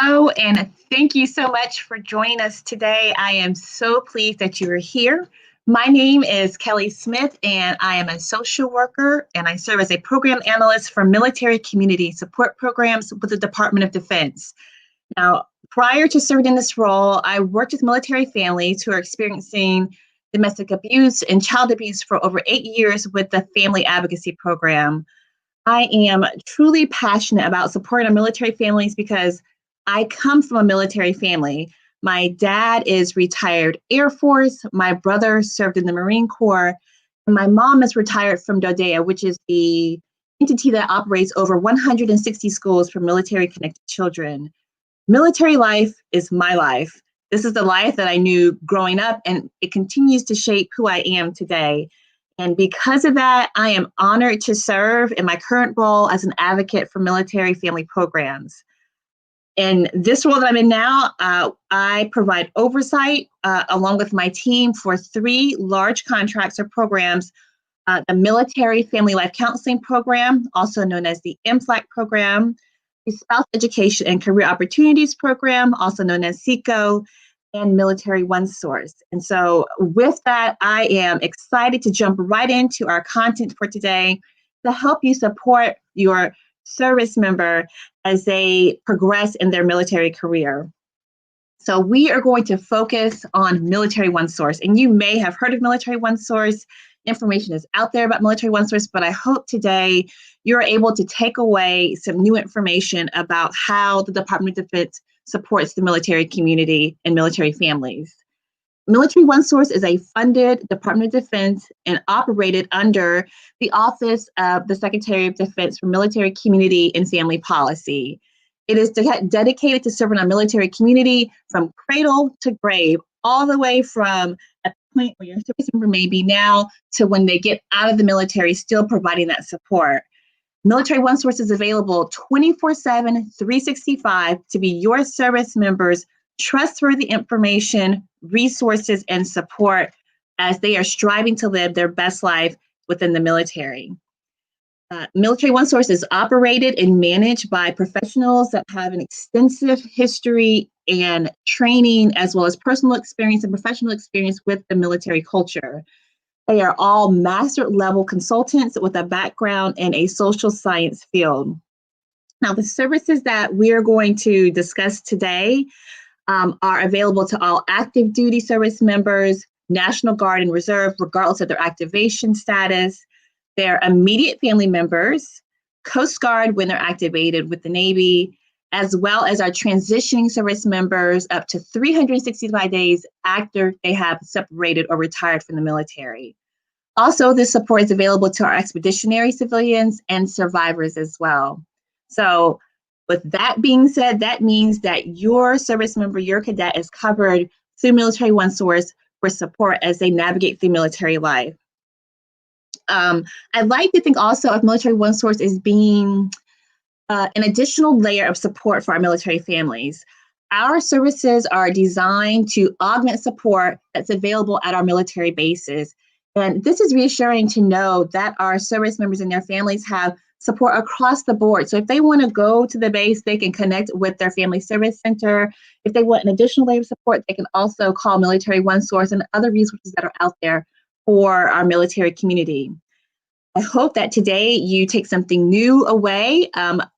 Hello, and thank you so much for joining us today. I am so pleased that you are here. My name is Kelly Smith, and I am a social worker, and I serve as a program analyst for military community support programs with the Department of Defense. Now, prior to serving in this role, I worked with military families who are experiencing domestic abuse and child abuse for over 8 years with the Family Advocacy Program. I am truly passionate about supporting our military families because I come from a military family. My dad is retired Air Force. My brother served in the Marine Corps. And my mom is retired from DODEA, which is the entity that operates over 160 schools for military connected children. Military life is my life. This is the life that I knew growing up, and it continues to shape who I am today. And because of that, I am honored to serve in my current role as an advocate for military family programs. In this role that I'm in now, I provide oversight along with my team for 3 large contracts or programs, the Military Family Life Counseling Program, also known as the MFLAC program, the Spouse Education and Career Opportunities Program, also known as SECO, and Military OneSource. And so with that, I am excited to jump right into our content for today to help you support your service member as they progress in their military career. So we are going to focus on Military OneSource, and you may have heard of Military OneSource. Information is out there about Military OneSource, but I hope today you're able to take away some new information about how the Department of Defense supports the military community and military families. Military OneSource is a funded Department of Defense and operated under the Office of the Secretary of Defense for Military Community and Family Policy. It is dedicated to serving our military community from cradle to grave, all the way from at the point where your service member may be now to when they get out of the military, still providing that support. Military OneSource is available 24/7, 365 to be your service members' trustworthy information, resources, and support as they are striving to live their best life within the military. Military OneSource is operated and managed by professionals that have an extensive history and training, as well as personal experience and professional experience with the military culture. They are all master level consultants with a background in a social science field. Now, the services that we are going to discuss today are available to all active duty service members, National Guard and Reserve, regardless of their activation status, their immediate family members, Coast Guard when they're activated with the Navy, as well as our transitioning service members up to 365 days after they have separated or retired from the military. Also, this support is available to our expeditionary civilians and survivors as well. So with that being said, that means that your service member, your cadet, is covered through Military OneSource for support as they navigate through military life. I'd like to think also of Military OneSource as being an additional layer of support for our military families. Our services are designed to augment support that's available at our military bases. And this is reassuring to know that our service members and their families have support across the board. So if they want to go to the base, they can connect with their family service center. If they want an additional layer of support, they can also call Military OneSource and other resources that are out there for our military community. I hope that today you take something new away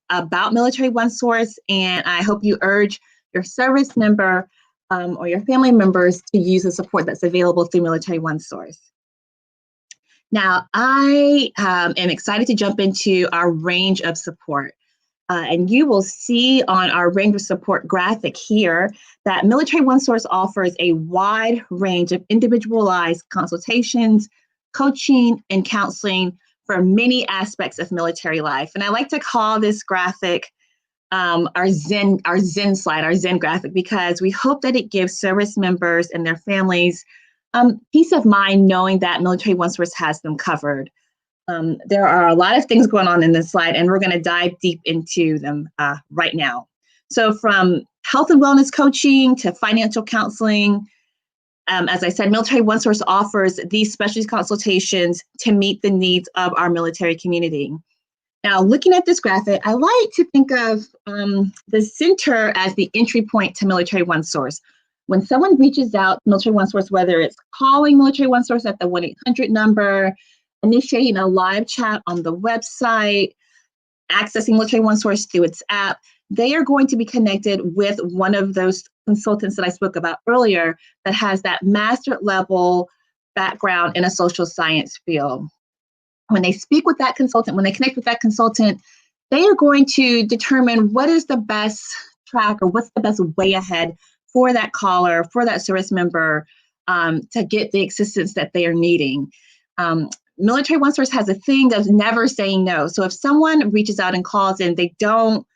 about Military OneSource, and I hope you urge your service member or your family members to use the support that's available through Military OneSource. Now, I am excited to jump into our range of support. And you will see on our range of support graphic here that Military OneSource offers a wide range of individualized consultations, coaching, and counseling for many aspects of military life. And I like to call this graphic our Zen slide, our Zen graphic, because we hope that it gives service members and their families peace of mind knowing that Military OneSource has them covered. There are a lot of things going on in this slide, and we're going to dive deep into them right now. So from health and wellness coaching to financial counseling, as I said, Military OneSource offers these specialty consultations to meet the needs of our military community. Now, looking at this graphic, I like to think of the center as the entry point to Military OneSource. When someone reaches out to Military OneSource, whether it's calling Military OneSource at the 1-800 number, initiating a live chat on the website, accessing Military OneSource through its app, they are going to be connected with one of those consultants that I spoke about earlier that has that master level background in a social science field. When they speak with that consultant, when they connect with that consultant, they are going to determine what is the best track or what's the best way ahead for that caller, for that service member, to get the assistance that they are needing. Military OneSource has a thing of never saying no. So if someone reaches out and calls and they don't,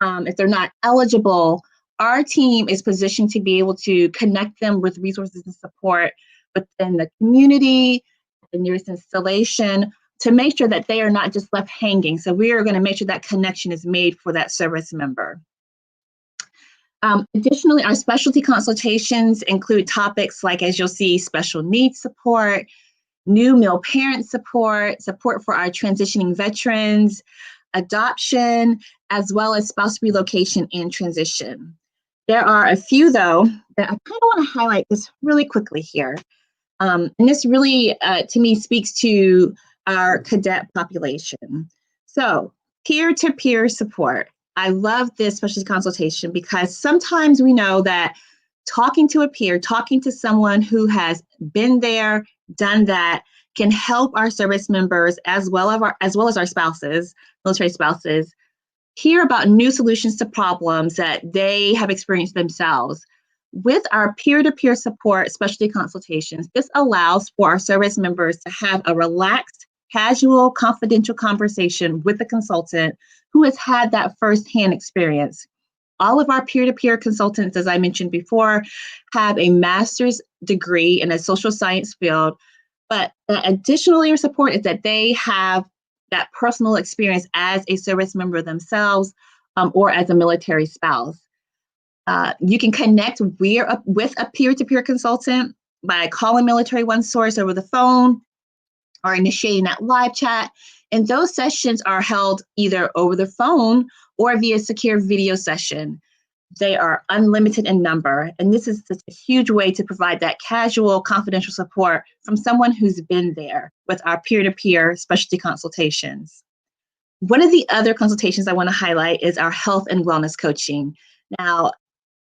if they're not eligible, our team is positioned to be able to connect them with resources and support within the community, the nearest installation, to make sure that they are not just left hanging. So we are going to make sure that connection is made for that service member. Additionally, our specialty consultations include topics like, as you'll see, special needs support, new male parent support, support for our transitioning veterans, adoption, as well as spouse relocation and transition. There are a few, though, that I kind of want to highlight this really quickly here. And this really, to me, speaks to our cadet population. So peer-to-peer support. I love this specialty consultation because sometimes we know that talking to a peer, talking to someone who has been there, done that, can help our service members as well as our spouses, military spouses, hear about new solutions to problems that they have experienced themselves. With our peer-to-peer support specialty consultations, this allows for our service members to have a relaxed, casual, confidential conversation with the consultant who has had that firsthand experience. All of our peer-to-peer consultants, as I mentioned before, have a master's degree in a social science field, but the additional layer of support is that they have that personal experience as a service member themselves or as a military spouse. You can connect with a peer-to-peer consultant by calling Military OneSource over the phone or initiating that live chat. And those sessions are held either over the phone or via secure video session. They are unlimited in number. And this is such a huge way to provide that casual, confidential support from someone who's been there with our peer-to-peer specialty consultations. One of the other consultations I want to highlight is our health and wellness coaching. Now,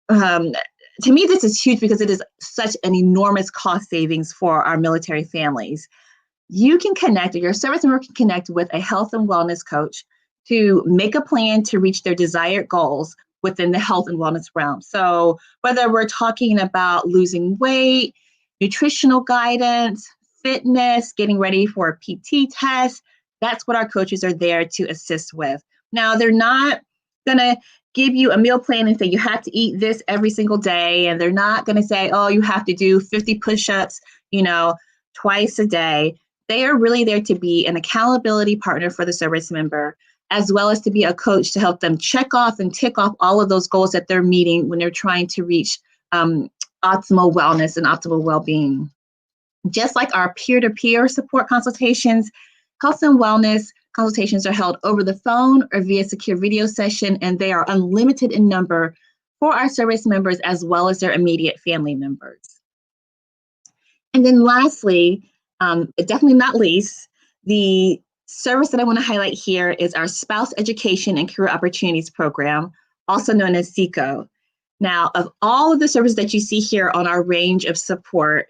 to me, this is huge because it is such an enormous cost savings for our military families. You can connect, or your service member can connect with a health and wellness coach to make a plan to reach their desired goals within the health and wellness realm. So whether we're talking about losing weight, nutritional guidance, fitness, getting ready for a PT test, that's what our coaches are there to assist with. Now, they're not going to give you a meal plan and say you have to eat this every single day, and they're not going to say, oh, you have to do 50 push-ups, twice a day. They are really there to be an accountability partner for the service member, as well as to be a coach to help them check off and tick off all of those goals that they're meeting when they're trying to reach optimal wellness and optimal well-being. Just like our peer-to-peer support consultations, health and wellness consultations are held over the phone or via secure video session, and they are unlimited in number for our service members as well as their immediate family members. And then lastly, definitely not least, the service that I want to highlight here is our Spouse Education and Career Opportunities Program, also known as SECO. Now, of all of the services that you see here on our range of support,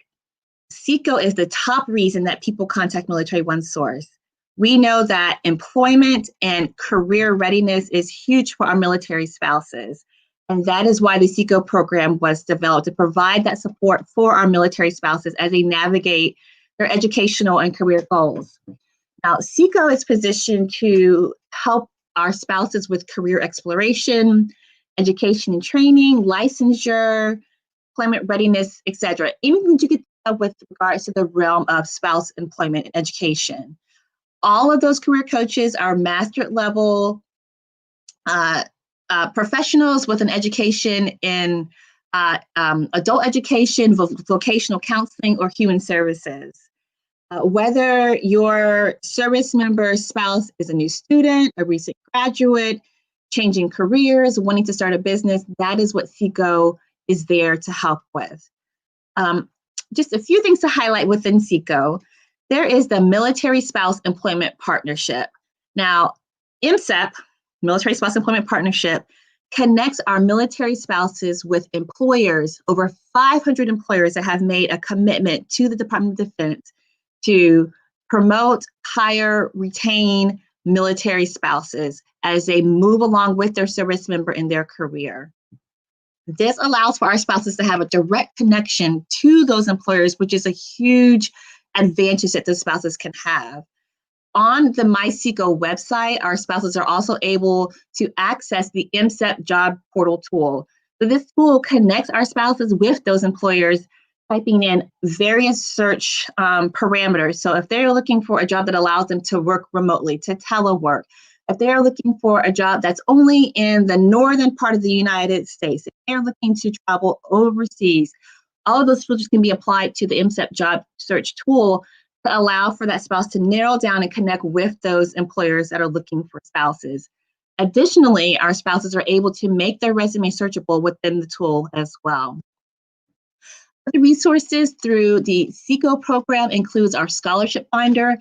SECO is the top reason that people contact Military OneSource. We know that employment and career readiness is huge for our military spouses. And that is why the SECO program was developed, to provide that support for our military spouses as they navigate their educational and career goals. Now, SECO is positioned to help our spouses with career exploration, education and training, licensure, employment readiness, etc. Anything you could think of with regards to the realm of spouse employment and education. All of those career coaches are master level professionals with an education in adult education, vocational counseling, or human services. Whether your service member's spouse is a new student, a recent graduate, changing careers, wanting to start a business, that is what SECO is there to help with. Just a few things to highlight within SECO. There is the Military Spouse Employment Partnership. Now, Msep, Military Spouse Employment Partnership, connects our military spouses with employers, over 500 employers that have made a commitment to the Department of Defense to promote, hire, retain military spouses as they move along with their service member in their career. This allows for our spouses to have a direct connection to those employers, which is a huge advantage that the spouses can have. On the MySECO website, our spouses are also able to access the Msep Job Portal tool. So this tool connects our spouses with those employers, typing in various search parameters. So if they're looking for a job that allows them to work remotely, to telework, if they're looking for a job that's only in the northern part of the United States, if they're looking to travel overseas, all of those filters can be applied to the Msep Job Search tool to allow for that spouse to narrow down and connect with those employers that are looking for spouses. Additionally, our spouses are able to make their resume searchable within the tool as well. The resources through the SECO program includes our scholarship finder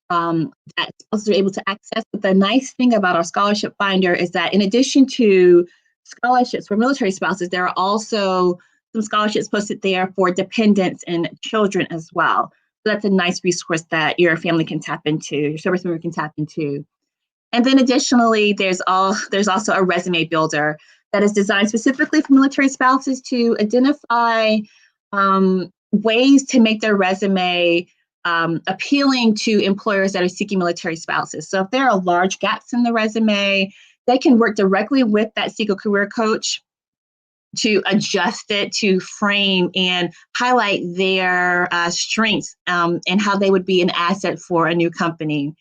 that spouses are able to access. But the nice thing about our scholarship finder is that in addition to scholarships for military spouses, there are also some scholarships posted there for dependents and children as well. So that's a nice resource that your family can tap into, your service member can tap into. And then additionally, there's also a resume builder that is designed specifically for military spouses to identify ways to make their resume appealing to employers that are seeking military spouses. So if there are large gaps in the resume, they can work directly with that SECO career coach to adjust it, to frame and highlight their strengths and how they would be an asset for a new company.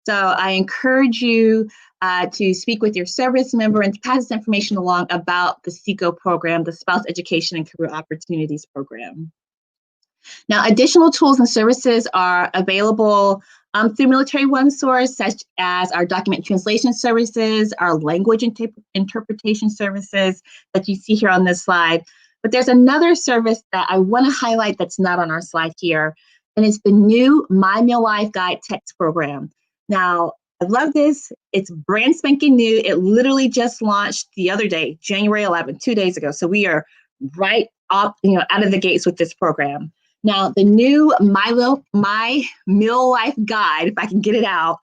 So I encourage you to speak with your service member and to pass this information along about the SECO program, the Spouse Education and Career Opportunities Program. Now, additional tools and services are available through Military OneSource, such as our document translation services, our language interpretation services that you see here on this slide. But there's another service that I want to highlight that's not on our slide here, and it's the new My Meal Life Guide text program. Now, I love this. It's brand spanking new. It literally just launched the other day, January 11th, 2 days ago. So we are right up, out of the gates with this program. Now, the new My Meal Life Guide, if I can get it out,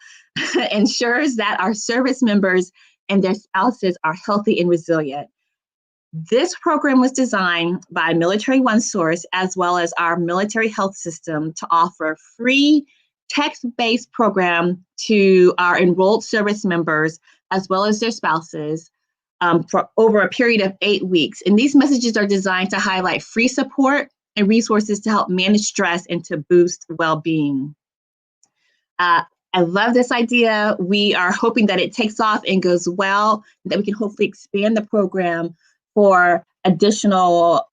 ensures that our service members and their spouses are healthy and resilient. This program was designed by Military OneSource as well as our military health system to offer free text-based program to our enrolled service members as well as their spouses for over a period of 8 weeks. And these messages are designed to highlight free support and resources to help manage stress and to boost well-being. I love this idea. We are hoping that it takes off and goes well, that we can hopefully expand the program for additional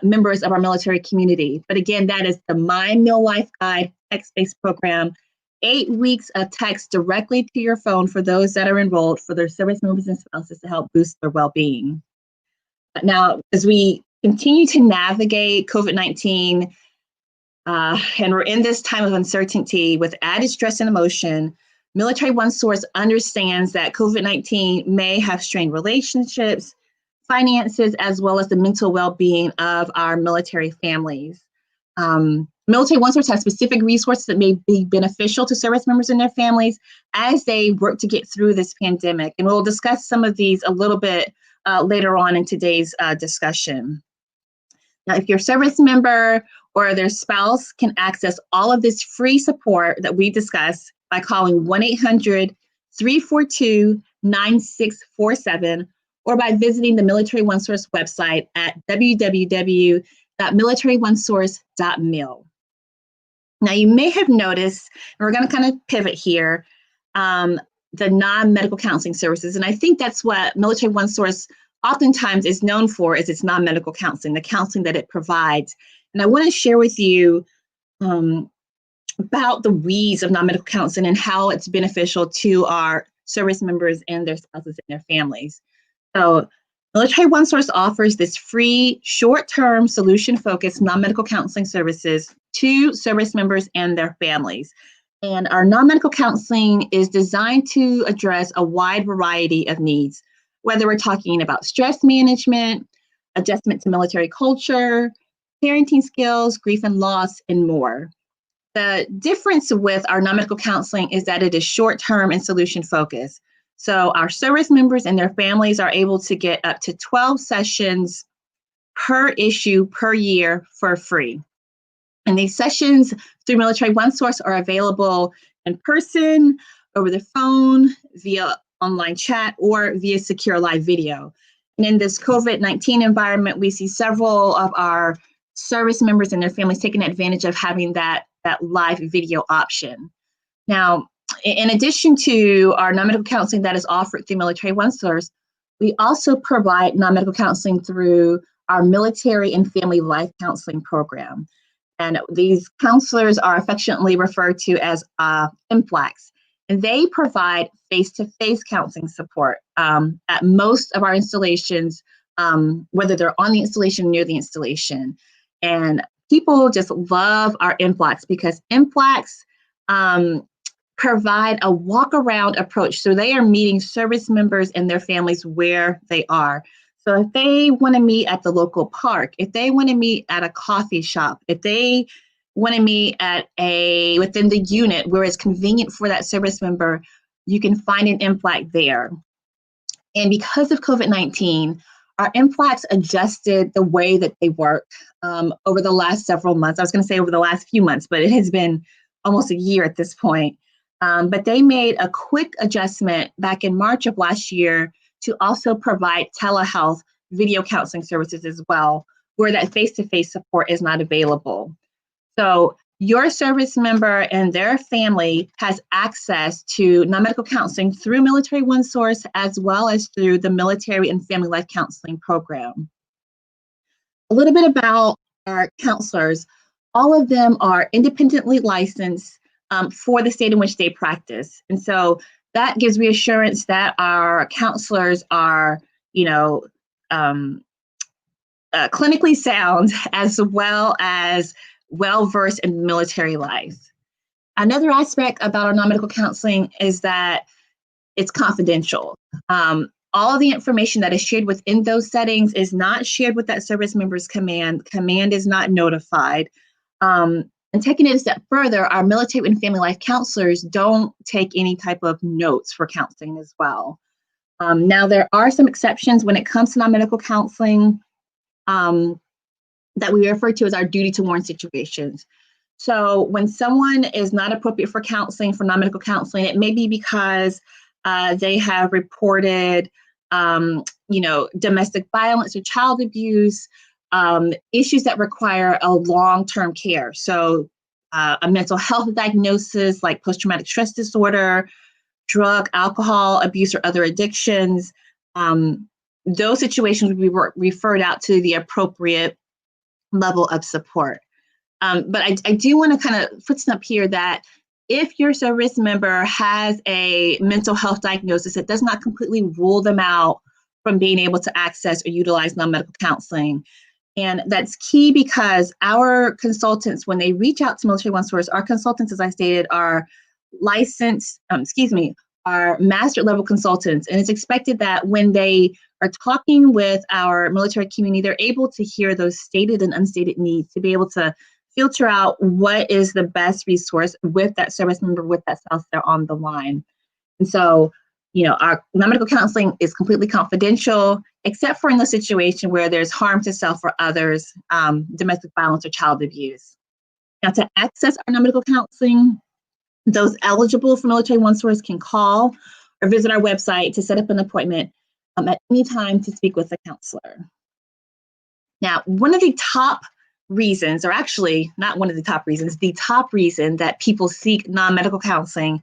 members of our military community. But again, that is the My Meal Life Guide text-based program, 8 weeks of text directly to your phone for those that are enrolled for their service members and spouses to help boost their well-being. Now, as we continue to navigate COVID-19, and we're in this time of uncertainty with added stress and emotion, Military OneSource understands that COVID-19 may have strained relationships, finances, as well as the mental well-being of our military families. Military OneSource has specific resources that may be beneficial to service members and their families as they work to get through this pandemic. And we'll discuss some of these a little bit later on in today's discussion. Now, if your service member or their spouse can access all of this free support that we discussed by calling 1-800-342-9647 or by visiting the Military OneSource website at www.militaryonesource.mil. Now, you may have noticed, and we're going to kind of pivot here, the non-medical counseling services. And I think that's what Military OneSource oftentimes is known for, is its non-medical counseling, the counseling that it provides. And I want to share with you about the weeds of non-medical counseling and how it's beneficial to our service members and their spouses and their families. So Military OneSource offers this free, short-term, solution-focused non-medical counseling services to service members and their families. And our non-medical counseling is designed to address a wide variety of needs, whether we're talking about stress management, adjustment to military culture, parenting skills, grief and loss, and more. The difference with our non-medical counseling is that it is short-term and solution-focused. So our service members and their families are able to get up to 12 sessions per issue per year for free. And these sessions through Military OneSource are available in person, over the phone, via online chat, or via secure live video. And in this COVID-19 environment, we see several of our service members and their families taking advantage of having that live video option. Now, in addition to our non-medical counseling that is offered through Military OneSource, we also provide non-medical counseling through our Military and Family Life Counseling Program. And these counselors are affectionately referred to as MFLACs. And they provide face-to-face counseling support at most of our installations, whether they're on the installation or near the installation. And people just love our MFLACs because MFLACs provide a walk-around approach. So they are meeting service members and their families where they are. So if they want to meet at the local park, if they want to meet at a coffee shop, if they want to meet at within the unit where it's convenient for that service member, you can find an MFLAC there. And because of COVID-19, our MFLACs adjusted the way that they work over the last several months. I was going to say over the last few months, but it has been almost a year at this point. But they made a quick adjustment back in March of last year to also provide telehealth video counseling services as well, where that face-to-face support is not available. So your service member and their family has access to non-medical counseling through Military OneSource as well as through the Military and Family Life Counseling Program. A little bit about our counselors. All of them are independently licensed for the state in which they practice. And so that gives reassurance that our counselors are, clinically sound as well as well-versed in military life. Another aspect about our non-medical counseling is that it's confidential. All of the information that is shared within those settings is not shared with that service member's command. Command is not notified. And taking it a step further, our military and family life counselors don't take any type of notes for counseling as well. Now, there are some exceptions when it comes to non-medical counseling that we refer to as our duty to warn situations. So when someone is not appropriate for counseling, for non-medical counseling, it may be because they have reported, domestic violence or child abuse, issues that require a long-term care. So a mental health diagnosis like post-traumatic stress disorder, drug, alcohol abuse, or other addictions. Those situations would be referred out to the appropriate level of support. But I do want to kind of footstep here that if your service member has a mental health diagnosis, it does not completely rule them out from being able to access or utilize non-medical counseling. And that's key because our consultants, when they reach out to Military OneSource, our consultants, as I stated, are licensed, are master level consultants. And it's expected that when they are talking with our military community, they're able to hear those stated and unstated needs to be able to filter out what is the best resource with that service member, with that spouse that are on the line. And so, our non-medical counseling is completely confidential, except for in the situation where there's harm to self or others, domestic violence or child abuse. Now, to access our non-medical counseling, those eligible for Military OneSource can call or visit our website to set up an appointment at any time to speak with a counselor. Now, one of the top reasons, or actually not one of the top reasons, the top reason that people seek non-medical counseling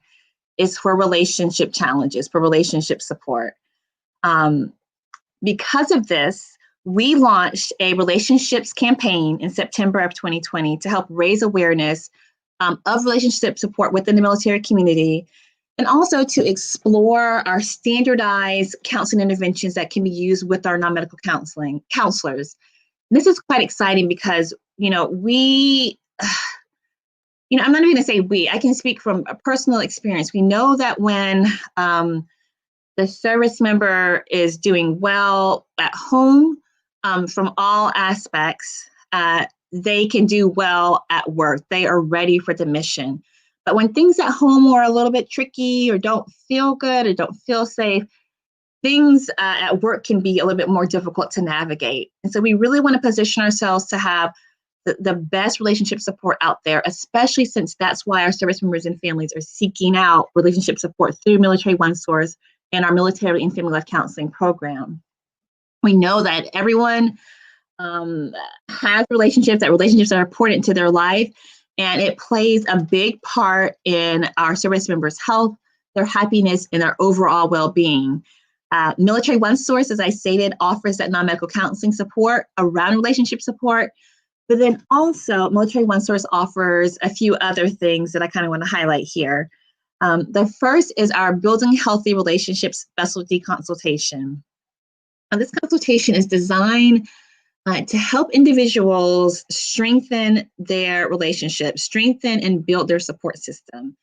is for relationship challenges, for relationship support. Because of this, we launched a relationships campaign in September of 2020 to help raise awareness of relationship support within the military community, and also to explore our standardized counseling interventions that can be used with our non-medical counselors. This is quite exciting because, I'm not even going to say we, I can speak from a personal experience. We know that when the service member is doing well at home from all aspects, they can do well at work. They are ready for the mission. But when things at home are a little bit tricky or don't feel good or don't feel safe, things at work can be a little bit more difficult to navigate. And so we really want to position ourselves to have the best relationship support out there, especially since that's why our service members and families are seeking out relationship support through Military OneSource and our military and family life counseling program. We know that everyone has relationships, that relationships are important to their life, and it plays a big part in our service members' health, their happiness, and their overall well-being. Military OneSource, as I stated, offers that non-medical counseling support around relationship support, but then also Military OneSource offers a few other things that I kind of want to highlight here. The first is our Building Healthy Relationships Specialty Consultation. This consultation is designed to help individuals strengthen their relationships, strengthen and build their support system.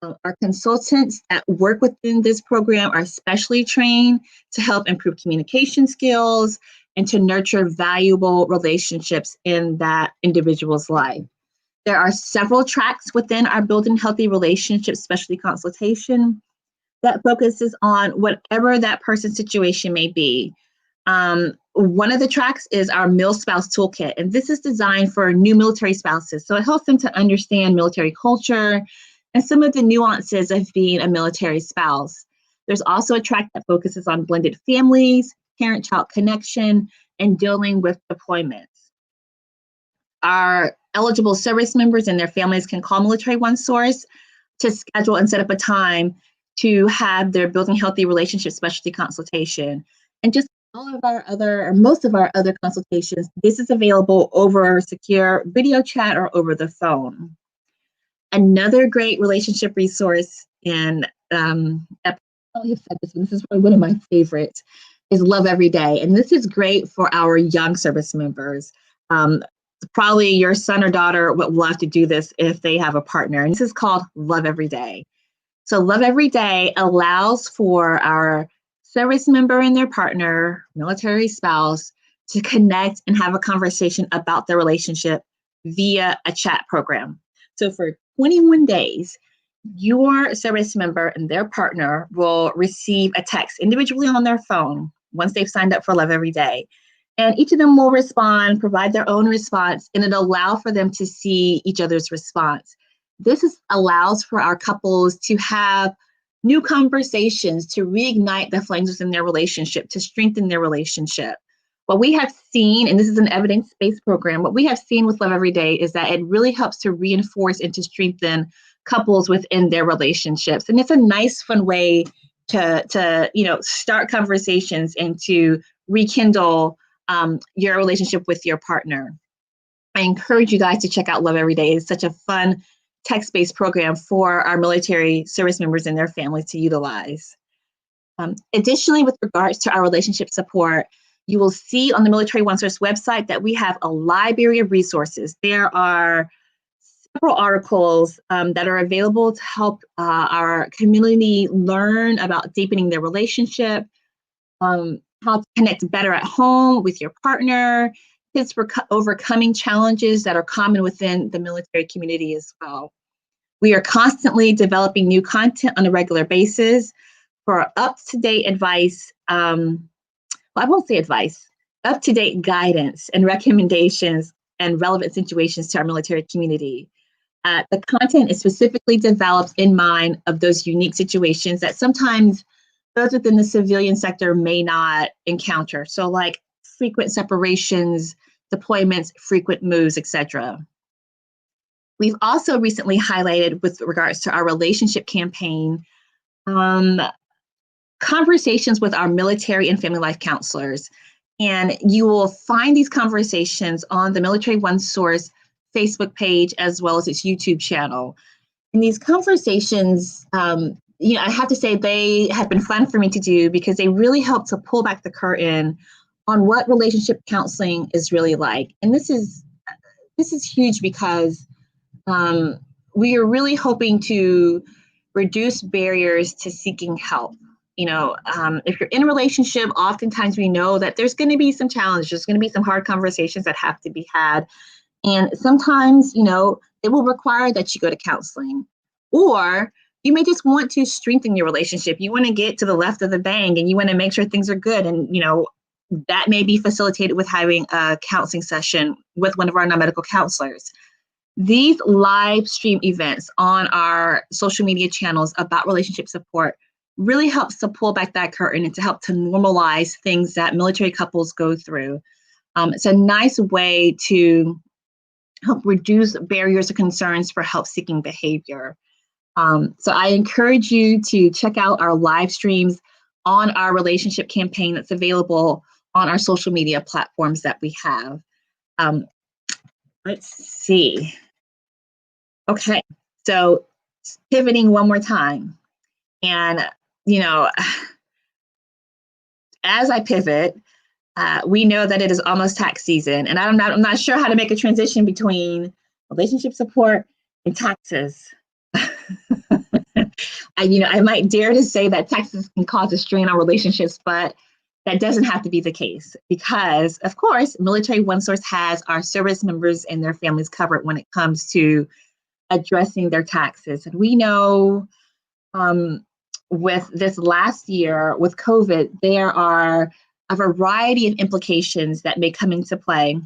Our consultants that work within this program are specially trained to help improve communication skills and to nurture valuable relationships in that individual's life. There are several tracks within our Building Healthy Relationships Specialty Consultation that focuses on whatever that person's situation may be. One of the tracks is our Spouse Toolkit, and this is designed for new military spouses. So it helps them to understand military culture and some of the nuances of being a military spouse. There's also a track that focuses on blended families, parent-child connection, and dealing with deployments. Our eligible service members and their families can call Military OneSource to schedule and set up a time to have their Building Healthy Relationship Specialty Consultation. And just most of our other consultations, this is available over secure video chat or over the phone. Another great relationship resource, and I probably have said this, but this is probably one of my favorites, is Love Every Day. And this is great for our young service members. Probably your son or daughter would love to do this if they have a partner. And this is called Love Every Day. So Love Every Day allows for our service member and their partner, military spouse, to connect and have a conversation about their relationship via a chat program. So for 21 days, your service member and their partner will receive a text individually on their phone once they've signed up for Love Every Day. And each of them will respond, provide their own response, and it'll allow for them to see each other's response. This allows for our couples to have new conversations, to reignite the flames within their relationship, to strengthen their relationship. What we have seen, and this is an evidence-based program, what we have seen with Love Every Day is that it really helps to reinforce and to strengthen couples within their relationships. And it's a nice, fun way to start conversations and to rekindle your relationship with your partner. I encourage you guys to check out Love Every Day. It's such a fun text-based program for our military service members and their families to utilize. Additionally, with regards to our relationship support, you will see on the Military OneSource website that we have a library of resources. There are several articles that are available to help our community learn about deepening their relationship, how to connect better at home with your partner, tips for overcoming challenges that are common within the military community as well. We are constantly developing new content on a regular basis for up-to-date advice. I won't say advice, up-to-date guidance and recommendations and relevant situations to our military community. The content is specifically developed in mind of those unique situations that sometimes those within the civilian sector may not encounter. So like frequent separations, deployments, frequent moves, etc. We've also recently highlighted, with regards to our relationship campaign, conversations with our military and family life counselors. And you will find these conversations on the Military OneSource Facebook page as well as its YouTube channel. And these conversations, I have to say they have been fun for me to do because they really help to pull back the curtain on what relationship counseling is really like. And this is huge because we are really hoping to reduce barriers to seeking help. If you're in a relationship, oftentimes we know that there's going to be some challenges, there's going to be some hard conversations that have to be had. And sometimes, it will require that you go to counseling, or you may just want to strengthen your relationship. You want to get to the left of the bang and you want to make sure things are good. And, that may be facilitated with having a counseling session with one of our non-medical counselors. These live stream events on our social media channels about relationship support really helps to pull back that curtain and to help to normalize things that military couples go through. It's a nice way to help reduce barriers or concerns for help-seeking behavior. So I encourage you to check out our live streams on our relationship campaign that's available on our social media platforms that we have. Let's see. Okay, so pivoting one more time. And, as I pivot, we know that it is almost tax season, and I'm not sure how to make a transition between relationship support and taxes. I might dare to say that taxes can cause a strain on relationships, but that doesn't have to be the case because, of course, Military OneSource has our service members and their families covered when it comes to addressing their taxes. And we know with this last year, with COVID, there are a variety of implications that may come into play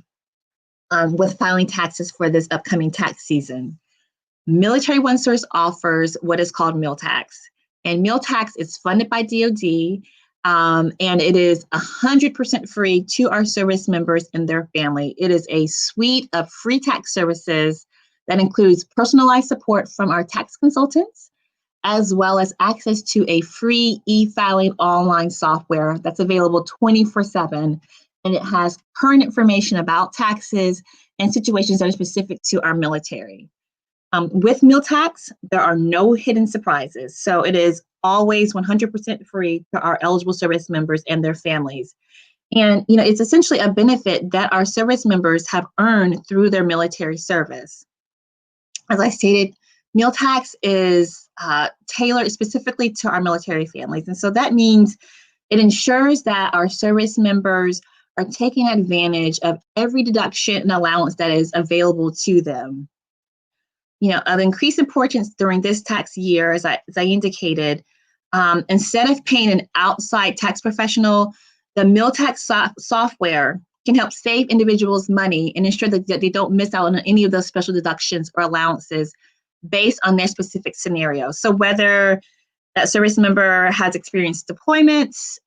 with filing taxes for this upcoming tax season. Military OneSource offers what is called meal tax. And meal tax is funded by DoD, and it is 100% free to our service members and their family. It is a suite of free tax services that includes personalized support from our tax consultants, as well as access to a free e-filing online software that's available 24/7. And it has current information about taxes and situations that are specific to our military. With meal tax, there are no hidden surprises. So it is always 100% free to our eligible service members and their families. And, it's essentially a benefit that our service members have earned through their military service. As I stated, meal tax is tailored specifically to our military families. And so that means it ensures that our service members are taking advantage of every deduction and allowance that is available to them. Of increased importance during this tax year, as I indicated, instead of paying an outside tax professional, the meal tax software can help save individuals money and ensure that they don't miss out on any of those special deductions or allowances based on their specific scenario. So whether that service member has experienced deployments,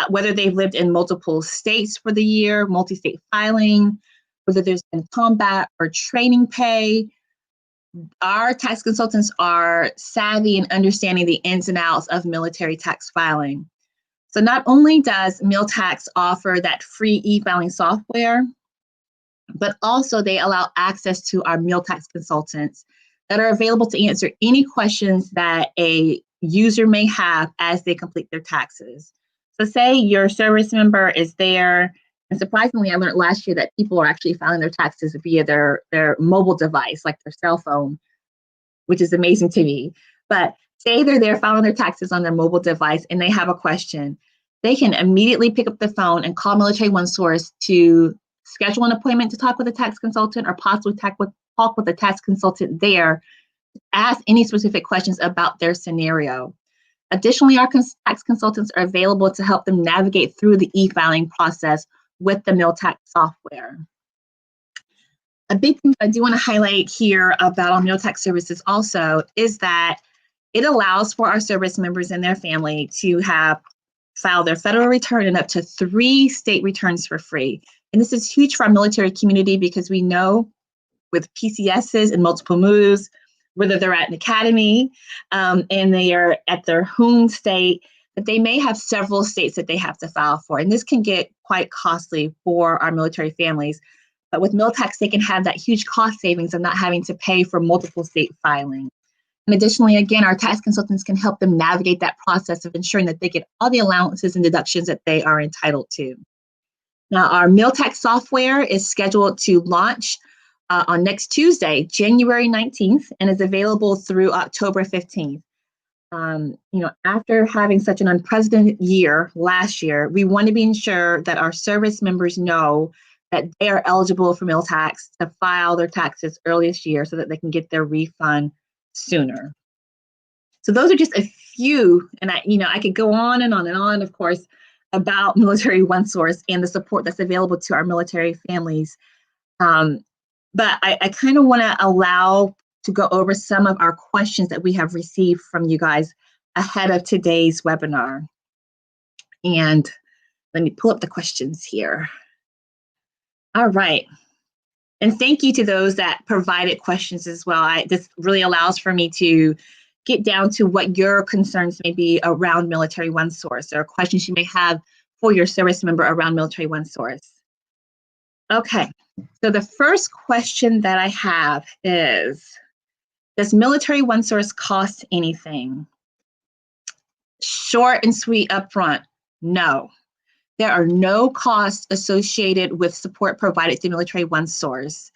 whether they've lived in multiple states for the year, multi-state filing, whether there's been combat or training pay, our tax consultants are savvy in understanding the ins and outs of military tax filing. So not only does meal tax offer that free e-filing software, but also they allow access to our meal tax consultants that are available to answer any questions that a user may have as they complete their taxes. So say your service member is there, and surprisingly, I learned last year that people are actually filing their taxes via their mobile device, like their cell phone, which is amazing to me. But say they're there filing their taxes on their mobile device and they have a question, they can immediately pick up the phone and call Military OneSource to schedule an appointment to talk with a tax consultant or possibly talk with a tax consultant there, ask any specific questions about their scenario. Additionally, our tax consultants are available to help them navigate through the e-filing process with the meal tax software. A big thing I do want to highlight here about our meal tax services also is that it allows for our service members and their family to file their federal return and up to 3 state returns for free. And this is huge for our military community because we know with PCSs and multiple moves, whether they're at an academy and they are at their home state, that they may have several states that they have to file for. And this can get quite costly for our military families. But with meal tax, they can have that huge cost savings of not having to pay for multiple state filings. And additionally, again, our tax consultants can help them navigate that process of ensuring that they get all the allowances and deductions that they are entitled to. Now, our meal tax software is scheduled to launch on next Tuesday, January 19th, and is available through October 15th. After having such an unprecedented year last year, we want to be sure that our service members know that they are eligible for meal tax to file their taxes early this year so that they can get their refund sooner. So those are just a few, and I could go on and on and on, of course, about Military OneSource and the support that's available to our military families. But I kind of want to allow to go over some of our questions that we have received from you guys ahead of today's webinar. And let me pull up the questions here. All right. And thank you to those that provided questions as well. This really allows for me to get down to what your concerns may be around Military OneSource or questions you may have for your service member around Military OneSource. Okay, so the first question that I have is, does Military OneSource cost anything? Short and sweet upfront, no. There are no costs associated with support provided through Military OneSource.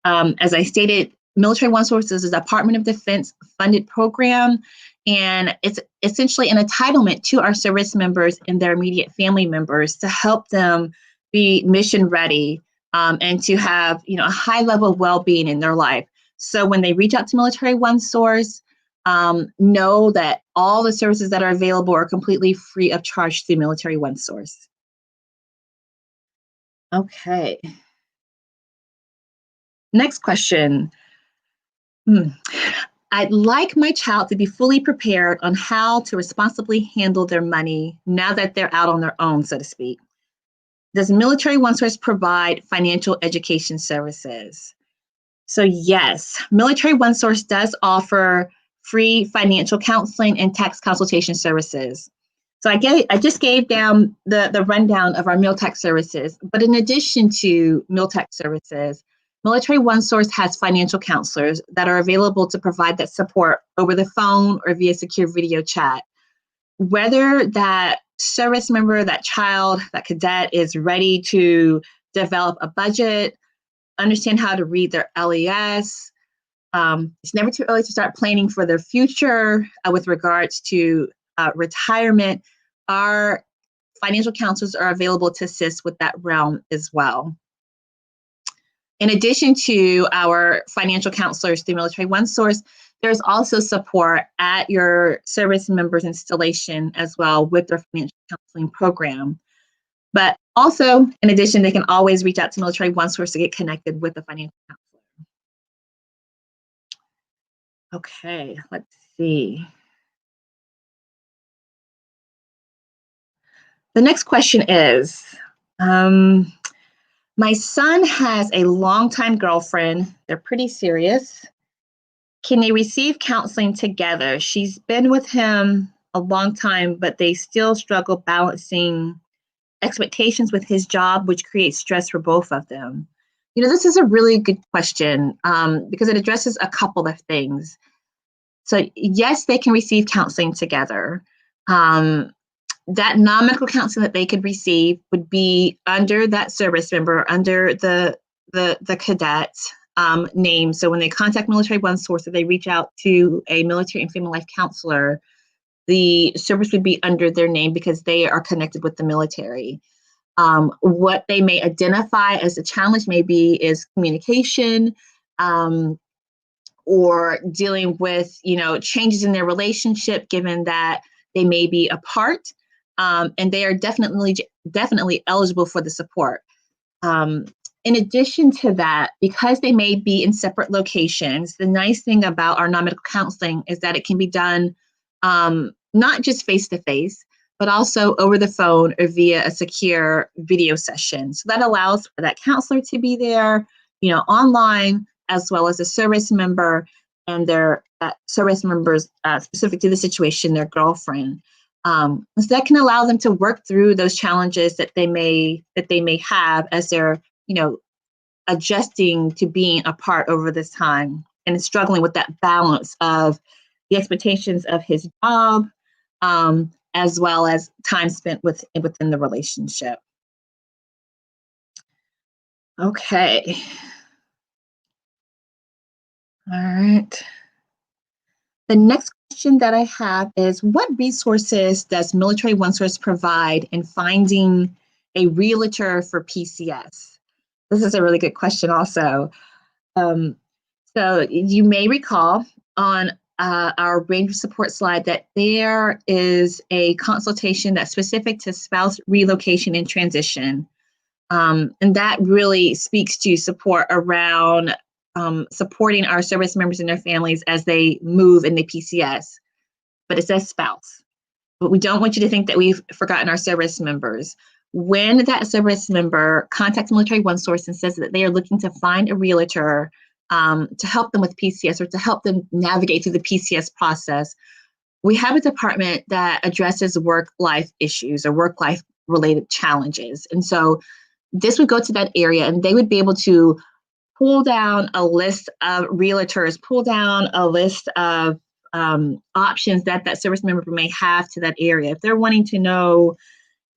As I stated, Military OneSource is a Department of Defense funded program, and it's essentially an entitlement to our service members and their immediate family members to help them be mission ready and to have a high level of well-being in their life. So when they reach out to Military OneSource, know that all the services that are available are completely free of charge through Military OneSource. Okay. Next question. I'd like my child to be fully prepared on how to responsibly handle their money now that they're out on their own, so to speak. Does Military OneSource provide financial education services? So yes, Military OneSource does offer free financial counseling and tax consultation services. So I just gave down the rundown of our meal tax services, but in addition to meal tax services, Military OneSource has financial counselors that are available to provide that support over the phone or via secure video chat. Whether that service member, that child, that cadet is ready to develop a budget, understand how to read their LES, it's never too early to start planning for their future with regards to retirement. Our financial counselors are available to assist with that realm as well. In addition to our financial counselors through Military OneSource, there's also support at your service members' installation as well with their financial counseling program. But also, in addition, they can always reach out to Military OneSource to get connected with a financial counselor. Okay, let's see. The next question is, my son has a longtime girlfriend. They're pretty serious. Can they receive counseling together? She's been with him a long time, but they still struggle balancing expectations with his job, which creates stress for both of them. This is a really good question because it addresses a couple of things. So yes, they can receive counseling together. That non-medical counseling that they could receive would be under that service member, under the cadet's name. So when they contact Military OneSource, if they reach out to a military and family life counselor, the service would be under their name because they are connected with the military. What they may identify as a challenge maybe is communication or dealing with changes in their relationship, given that they may be apart. And they are definitely eligible for the support. In addition to that, because they may be in separate locations, the nice thing about our non-medical counseling is that it can be done not just face-to-face, but also over the phone or via a secure video session. So that allows for that counselor to be there, online, as well as a service member and their service members specific to the situation, their girlfriend. So that can allow them to work through those challenges that they may have as they're, adjusting to being apart over this time and struggling with that balance of the expectations of his job, as well as time spent within the relationship. Okay. All right. The next question that I have is, what resources does Military OneSource provide in finding a realtor for PCS? This is a really good question also. So you may recall on our range of support slide that there is a consultation that's specific to spouse relocation and transition. And that really speaks to support around supporting our service members and their families as they move in the PCS. But it says spouse. But we don't want you to think that we've forgotten our service members. When that service member contacts Military OneSource and says that they are looking to find a realtor to help them with PCS or to help them navigate through the PCS process, we have a department that addresses work-life issues or work-life related challenges. And so this would go to that area and they would be able to pull down a list of realtors, pull down a list of options that service member may have to that area. If they're wanting to know,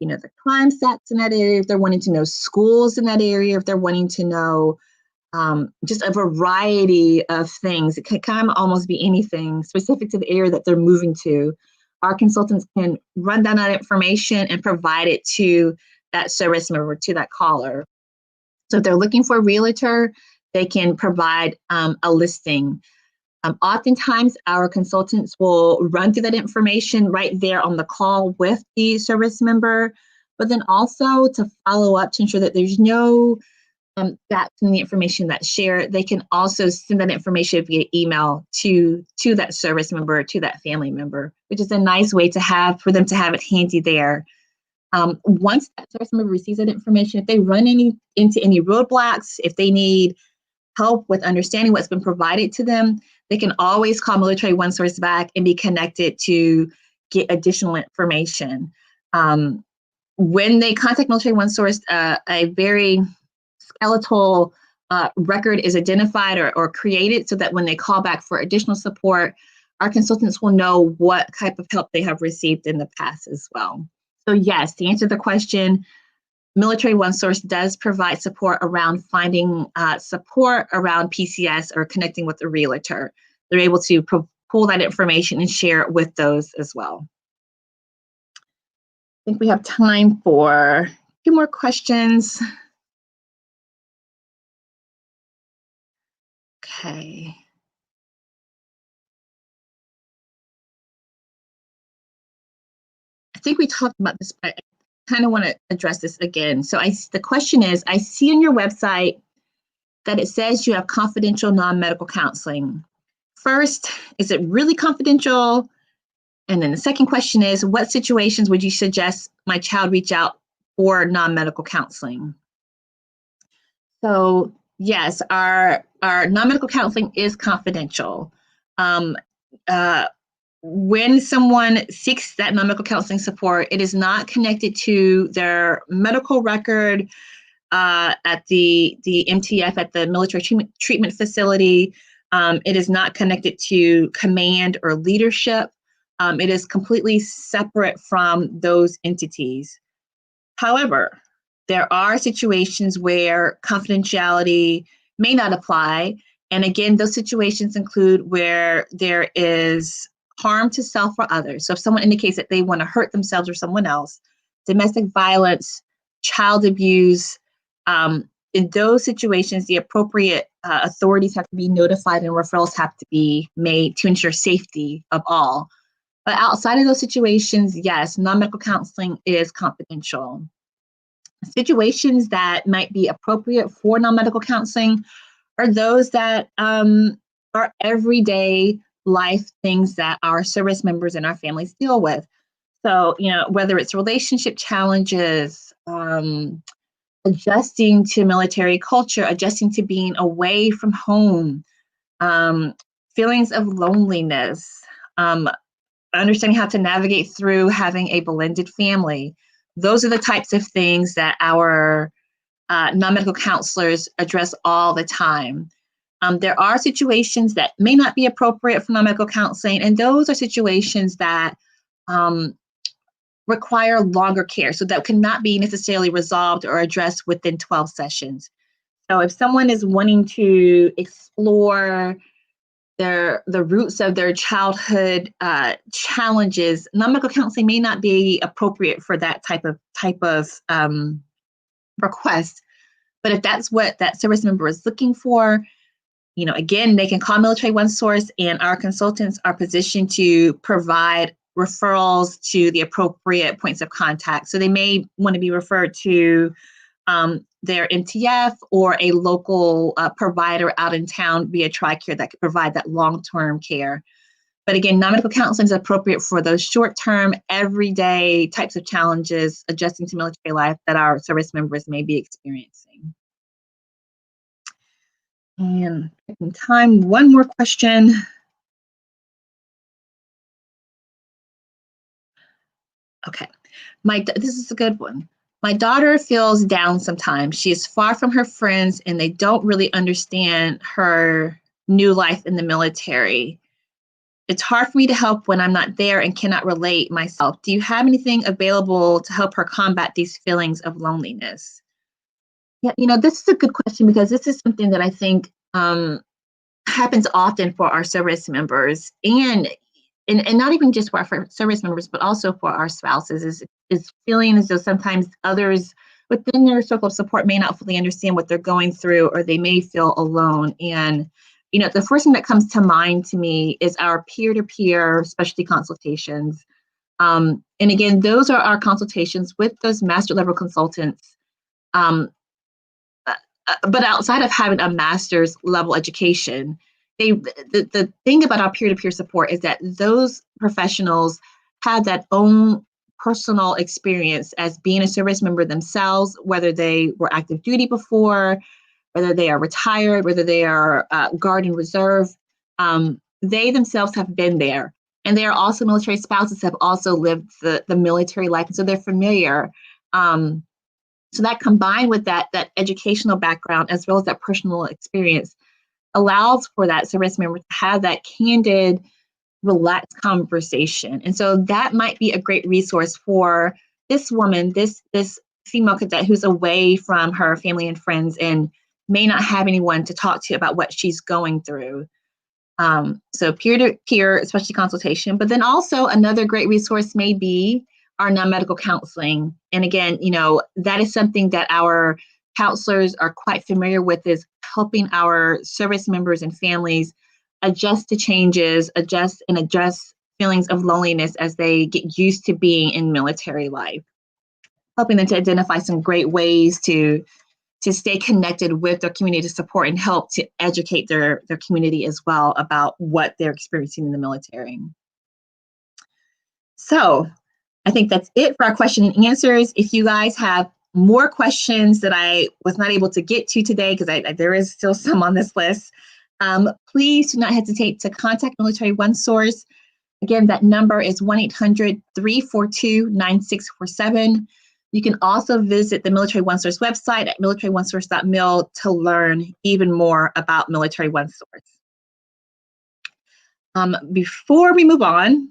the crime stats in that area, if they're wanting to know schools in that area, if they're wanting to know just a variety of things, it can kind of almost be anything specific to the area that they're moving to. Our consultants can run down that information and provide it to that service member, to that caller. So if they're looking for a realtor, they can provide a listing. Oftentimes, our consultants will run through that information right there on the call with the service member, but then also to follow up to ensure that there's no gaps in the information that's shared. They can also send that information via email to that service member, to that family member, which is a nice way for them to have it handy there. Once that service member receives that information, if they run into any roadblocks, if they need help with understanding what's been provided to them, they can always call Military OneSource back and be connected to get additional information. When they contact Military OneSource, a very skeletal record is identified or created so that when they call back for additional support, our consultants will know what type of help they have received in the past as well. So yes, to answer the question, Military OneSource does provide support around finding support around PCS or connecting with a realtor. They're able to pull that information and share it with those as well. I think we have time for a few more questions. Okay. I think we talked about this, but I kind of want to address this again. So the question is, I see on your website that it says you have confidential non-medical counseling. First, is it really confidential? And then the second question is, what situations would you suggest my child reach out for non-medical counseling? So yes, our non-medical counseling is confidential. When someone seeks that non-medical counseling support, it is not connected to their medical record at the MTF, at the military treatment facility. It is not connected to command or leadership. It is completely separate from those entities. However, there are situations where confidentiality may not apply. And again, those situations include where there is harm to self or others. So if someone indicates that they want to hurt themselves or someone else, domestic violence, child abuse, in those situations, the appropriate authorities have to be notified and referrals have to be made to ensure safety of all. But outside of those situations, yes, non-medical counseling is confidential. Situations that might be appropriate for non-medical counseling are those that are everyday life things that our service members and our families deal with. So, whether it's relationship challenges, adjusting to military culture, adjusting to being away from home, feelings of loneliness, understanding how to navigate through having a blended family. Those are the types of things that our non-medical counselors address all the time. There are situations that may not be appropriate for non-medical counseling, and those are situations that require longer care, so that cannot be necessarily resolved or addressed within 12 sessions. So if someone is wanting to explore the roots of their childhood challenges, non-medical counseling may not be appropriate for that type of request. But if that's what that service member is looking for, again, they can call Military OneSource, and our consultants are positioned to provide referrals to the appropriate points of contact. So they may want to be referred to their NTF or a local provider out in town via TRICARE that could provide that long-term care. But again, non-medical counseling is appropriate for those short-term, everyday types of challenges adjusting to military life that our service members may be experiencing. And taking time, one more question. Okay, this is a good one. My daughter feels down sometimes. She is far from her friends and they don't really understand her new life in the military. It's hard for me to help when I'm not there and cannot relate myself. Do you have anything available to help her combat these feelings of loneliness? Yeah, this is a good question, because this is something that I think happens often for our service members, and not even just for our service members, but also for our spouses, is feeling as though sometimes others within their circle of support may not fully understand what they're going through, or they may feel alone. And, the first thing that comes to mind to me is our peer-to-peer specialty consultations. And again, those are our consultations with those master level consultants. But outside of having a master's level education, the thing about our peer-to-peer support is that those professionals have that own personal experience as being a service member themselves, whether they were active duty before, whether they are retired, whether they are Guard and Reserve. They themselves have been there. And they are also military spouses, have also lived the military life, and so they're familiar. So that, combined with that educational background as well as that personal experience, allows for that service member to have that candid, relaxed conversation. And so that might be a great resource for this woman, this female cadet who's away from her family and friends and may not have anyone to talk to about what she's going through. So peer-to-peer, especially consultation, but then also another great resource may be our non-medical counseling. And again, that is something that our counselors are quite familiar with, is helping our service members and families adjust to changes, adjust feelings of loneliness as they get used to being in military life, helping them to identify some great ways to stay connected with their community, to support and help to educate their community as well about what they're experiencing in the military. So I think that's it for our question and answers. If you guys have more questions that I was not able to get to today, because there is still some on this list, please do not hesitate to contact Military OneSource. Again, that number is 1-800-342-9647. You can also visit the Military OneSource website at militaryOneSource.mil to learn even more about Military OneSource. Before we move on,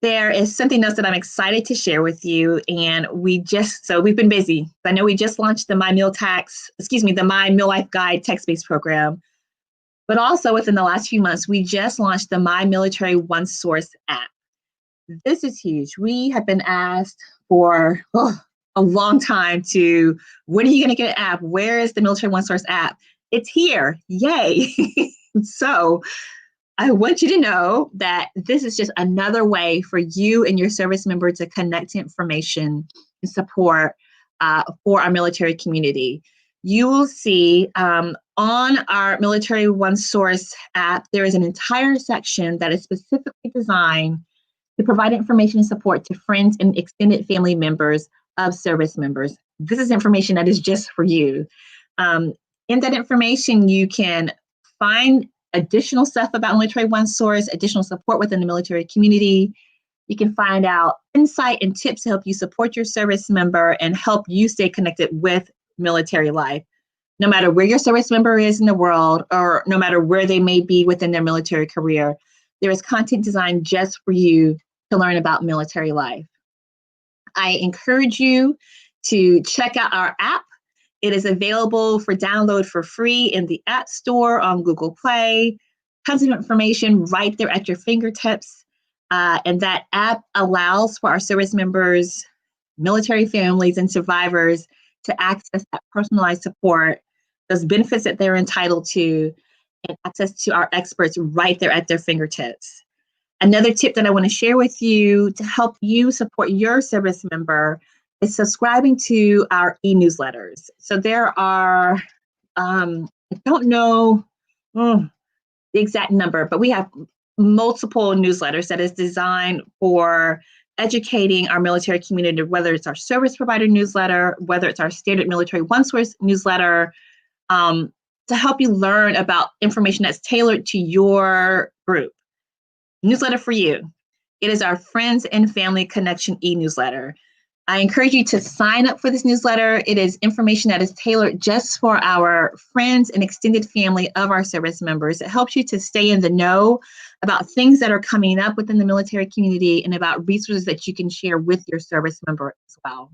there is something else that I'm excited to share with you. And we've been busy. I know we just launched the My Meal Life Guide text-based program. But also within the last few months, we just launched the My Military OneSource app. This is huge. We have been asked for a long time when are you going to get an app? Where is the Military OneSource app? It's here. Yay. So I want you to know that this is just another way for you and your service member to connect to information and support for our military community. You will see on our Military OneSource app, there is an entire section that is specifically designed to provide information and support to friends and extended family members of service members. This is information that is just for you. In that information, you can find additional stuff about Military OneSource, additional support within the military community. You can find out insight and tips to help you support your service member and help you stay connected with military life. No matter where your service member is in the world, or no matter where they may be within their military career, there is content designed just for you to learn about military life. I encourage you to check out our app. It is available for download for free in the App Store on Google Play. Tons of information right there at your fingertips. And that app allows for our service members, military families, and survivors to access that personalized support, those benefits that they're entitled to, and access to our experts right there at their fingertips. Another tip that I want to share with you to help you support your service member is subscribing to our e-newsletters. So there are, I don't know the exact number, but we have multiple newsletters that is designed for educating our military community, whether it's our service provider newsletter, whether it's our standard military OneSource newsletter, to help you learn about information that's tailored to your group. Newsletter for you. It is our Friends and Family Connection e-newsletter. I encourage you to sign up for this newsletter. It is information that is tailored just for our friends and extended family of our service members. It helps you to stay in the know about things that are coming up within the military community and about resources that you can share with your service member as well.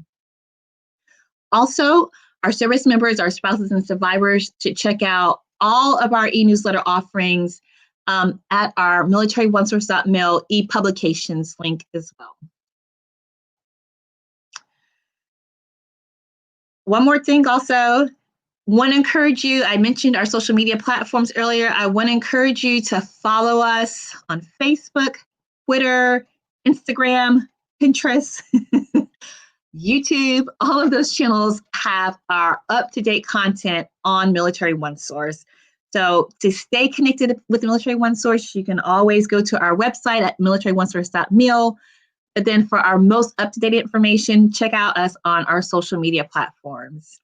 Also, our service members, our spouses and survivors should check out all of our e-newsletter offerings at our militaryOneSource.mil e-publications link as well. One more thing also, want to encourage you, I mentioned our social media platforms earlier. I want to encourage you to follow us on Facebook, Twitter, Instagram, Pinterest, YouTube. All of those channels have our up-to-date content on Military OneSource. So to stay connected with Military OneSource, you can always go to our website at militaryOneSource.mil. But then for our most up-to-date information, check out us on our social media platforms.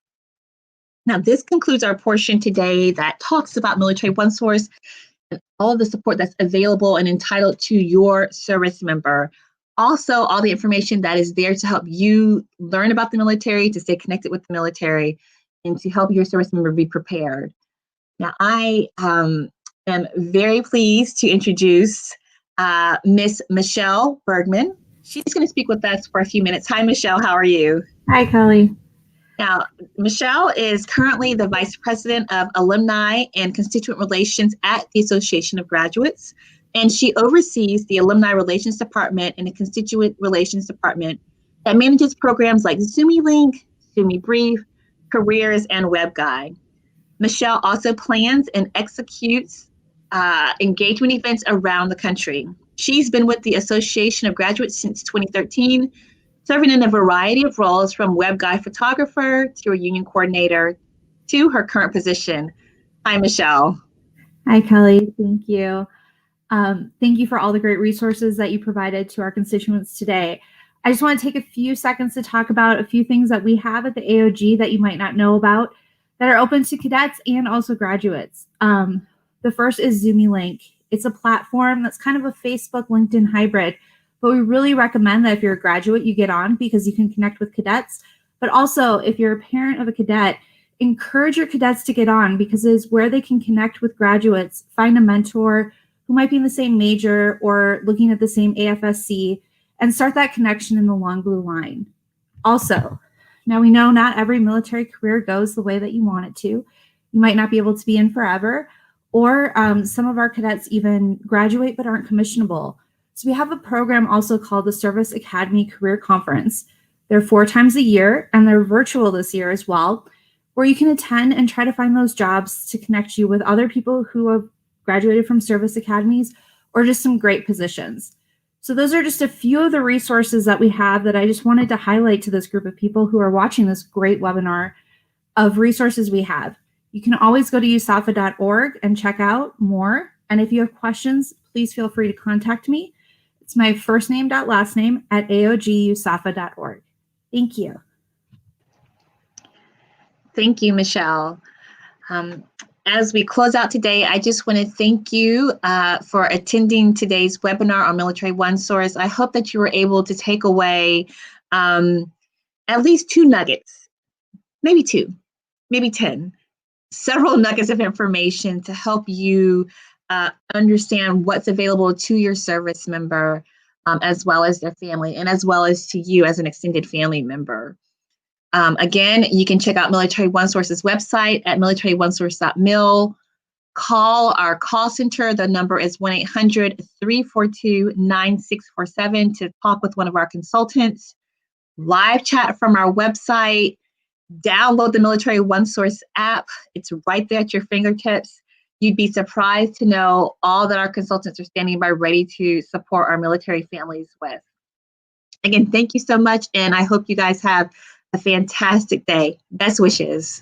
Now, this concludes our portion today that talks about Military OneSource and all of the support that's available and entitled to your service member. Also, all the information that is there to help you learn about the military, to stay connected with the military, and to help your service member be prepared. Now, I am very pleased to introduce Miss Michelle Bergman. She's going to speak with us for a few minutes. Hi, Michelle. How are you? Hi, Kelly. Now, Michelle is currently the Vice President of Alumni and Constituent Relations at the Association of Graduates, and she oversees the Alumni Relations Department and the Constituent Relations Department that manages programs like Zoomi Link, Zoomi Brief, Careers, and WebGuide. Michelle also plans and executes engagement events around the country. She's been with the Association of Graduates since 2013, serving in a variety of roles from web guide photographer to a union coordinator to her current position. Hi, Michelle. Hi, Kelly. Thank you. Thank you for all the great resources that you provided to our constituents today. I just want to take a few seconds to talk about a few things that we have at the AOG that you might not know about that are open to cadets and also graduates. The first is Zoomi Link. It's a platform that's kind of a Facebook, LinkedIn hybrid, but we really recommend that if you're a graduate, you get on because you can connect with cadets. But also, if you're a parent of a cadet, encourage your cadets to get on because it is where they can connect with graduates, find a mentor who might be in the same major or looking at the same AFSC, and start that connection in the long blue line. Also, now we know not every military career goes the way that you want it to. You might not be able to be in forever, or some of our cadets even graduate but aren't commissionable. So we have a program also called the Service Academy Career Conference. They're 4 times a year, and they're virtual this year as well, where you can attend and try to find those jobs to connect you with other people who have graduated from service academies or just some great positions. So those are just a few of the resources that we have that I just wanted to highlight to this group of people who are watching this great webinar of resources we have. You can always go to usafa.org and check out more. And if you have questions, please feel free to contact me. It's my first name dot last name at aogusafa.org. Thank you. Thank you, Michelle. As we close out today, I just want to thank you for attending today's webinar on Military OneSource. I hope that you were able to take away at least 2 nuggets, maybe 2. maybe 10, several nuggets of information to help you understand what's available to your service member, as well as their family, and as well as to you as an extended family member. Again, you can check out Military OneSource's website at militaryonesource.mil. Call our call center. The number is 1-800-342-9647 to talk with one of our consultants. Live chat from our website. Download the Military OneSource app. It's right there at your fingertips. You'd be surprised to know all that our consultants are standing by ready to support our military families with. Again, thank you so much, and I hope you guys have a fantastic day. Best wishes.